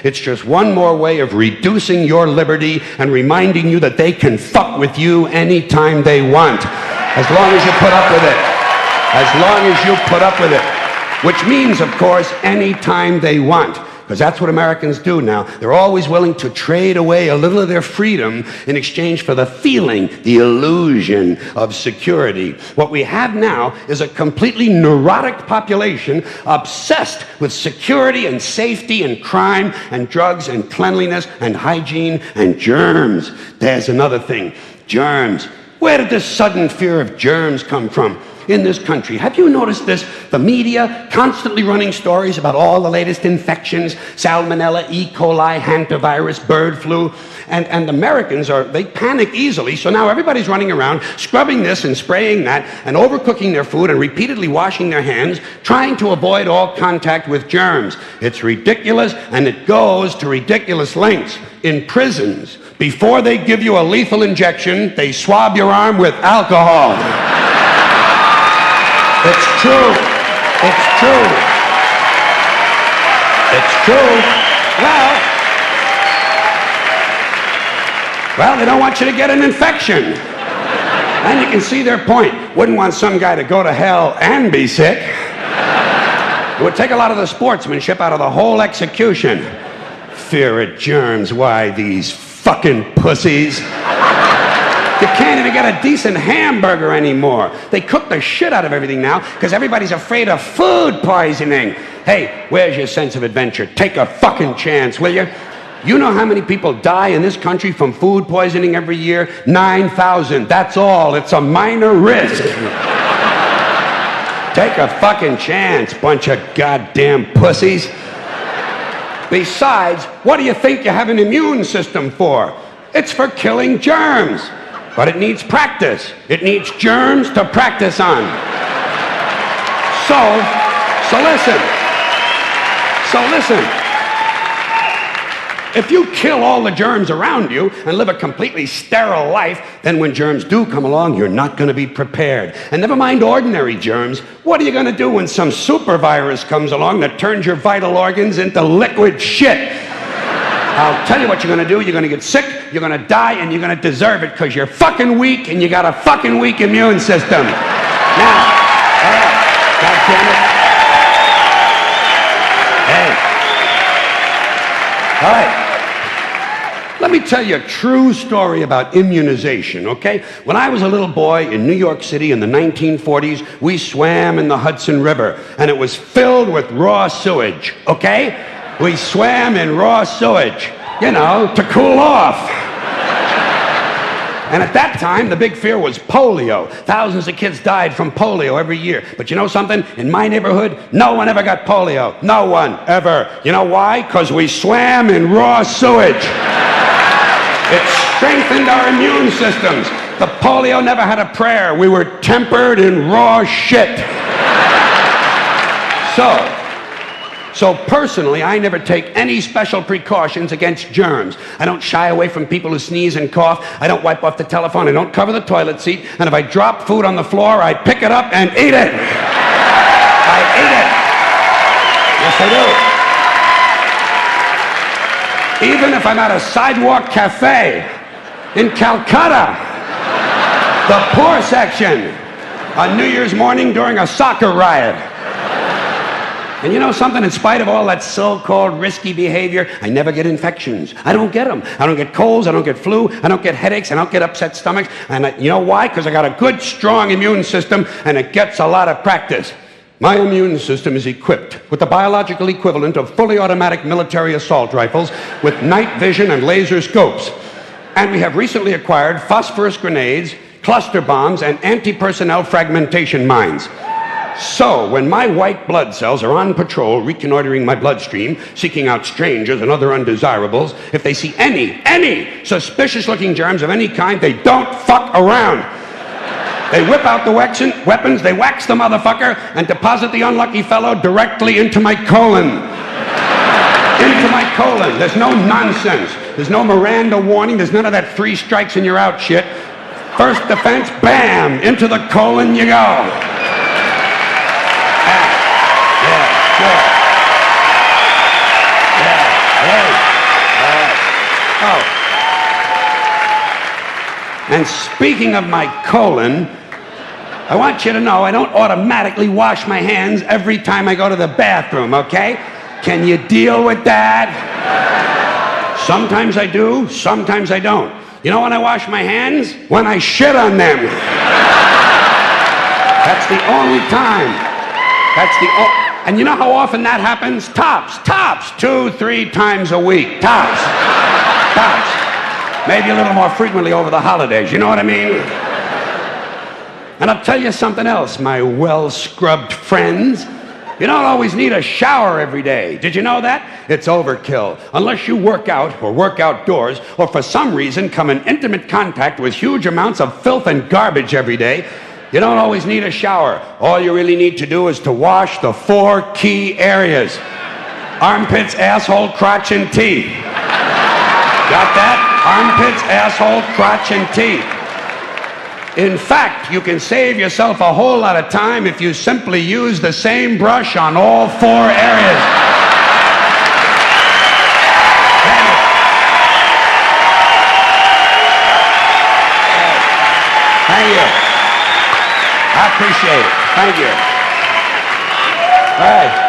It's just one more way of reducing your liberty and reminding you that they can fuck with you anytime they want. As long as you put up with it. As long as you put up with it. Which means, of course, anytime they want. Because that's what Americans do now. They're always willing to trade away a little of their freedom in exchange for the feeling, the illusion of security. What we have now is a completely neurotic population obsessed with security and safety and crime and drugs and cleanliness and hygiene and germs. There's another thing. Germs. Where did this sudden fear of germs come from? In this country. Have you noticed this? The media constantly running stories about all the latest infections, salmonella, E. coli, hantavirus, bird flu, and Americans they panic easily, so now everybody's running around scrubbing this and spraying that and overcooking their food and repeatedly washing their hands, trying to avoid all contact with germs. It's ridiculous, and it goes to ridiculous lengths. In prisons, before they give you a lethal injection, they swab your arm with alcohol. It's true. It's true. It's true. Well, they don't want you to get an infection. And you can see their point. Wouldn't want some guy to go to hell and be sick. It would take a lot of the sportsmanship out of the whole execution. Fear of germs. Why, these fucking pussies. You can't even get a decent hamburger anymore. They cook the shit out of everything now because everybody's afraid of food poisoning. Hey, where's your sense of adventure? Take a fucking chance, will you? You know how many people die in this country from food poisoning every year? 9,000. That's all. It's a minor risk. Take a fucking chance, bunch of goddamn pussies. Besides, what do you think you have an immune system for? It's for killing germs. But it needs practice. It needs germs to practice on. So listen. If you kill all the germs around you and live a completely sterile life, then when germs do come along, you're not going to be prepared. And never mind ordinary germs. What are you going to do when some super virus comes along that turns your vital organs into liquid shit? I'll tell you what you're going to do. You're going to get sick, you're going to die, and you're going to deserve it because you're fucking weak and you got a fucking weak immune system. Now, all right, God damn it. Hey. All right. Let me tell you a true story about immunization, okay? When I was a little boy in New York City in the 1940s, we swam in the Hudson River, and it was filled with raw sewage, okay? We swam in raw sewage, to cool off. And at that time, the big fear was polio. Thousands of kids died from polio every year. But you know something? In my neighborhood, no one ever got polio. No one, ever. You know why? Because we swam in raw sewage. It strengthened our immune systems. The polio never had a prayer. We were tempered in raw shit. So personally, I never take any special precautions against germs. I don't shy away from people who sneeze and cough. I don't wipe off the telephone. I don't cover the toilet seat. And if I drop food on the floor, I pick it up and eat it. I eat it. Yes, I do. Even if I'm at a sidewalk cafe in Calcutta, the poor section, on New Year's morning during a soccer riot. And you know something? In spite of all that so-called risky behavior, I never get infections. I don't get them. I don't get colds. I don't get flu. I don't get headaches. I don't get upset stomachs. And you know why? Because I got a good, strong immune system, and it gets a lot of practice. My immune system is equipped with the biological equivalent of fully automatic military assault rifles with night vision and laser scopes. And we have recently acquired phosphorus grenades, cluster bombs, and anti-personnel fragmentation mines. So, when my white blood cells are on patrol, reconnoitering my bloodstream, seeking out strangers and other undesirables, if they see any suspicious-looking germs of any kind, they don't fuck around. They whip out the weapons, they wax the motherfucker, and deposit the unlucky fellow directly into my colon. Into my colon. There's no nonsense. There's no Miranda warning. There's none of that 3 strikes and you're out shit. First defense, bam, into the colon you go. Yeah, hey. Oh. And speaking of my colon, I want you to know I don't automatically wash my hands every time I go to the bathroom, okay? Can you deal with that? Sometimes I do, sometimes I don't. You know when I wash my hands? When I shit on them. That's the only time. And you know how often that happens? Tops. 2-3 times a week. Tops. Maybe a little more frequently over the holidays, you know what I mean? And I'll tell you something else, my well-scrubbed friends. You don't always need a shower every day. Did you know that? It's overkill. Unless you work out or work outdoors or for some reason come in intimate contact with huge amounts of filth and garbage every day, you don't always need a shower. All you really need to do is to wash the 4 key areas. Armpits, asshole, crotch, and teeth. Got that? Armpits, asshole, crotch, and teeth. In fact, you can save yourself a whole lot of time if you simply use the same brush on all 4 areas. Thank you. I appreciate it. Thank you. All right.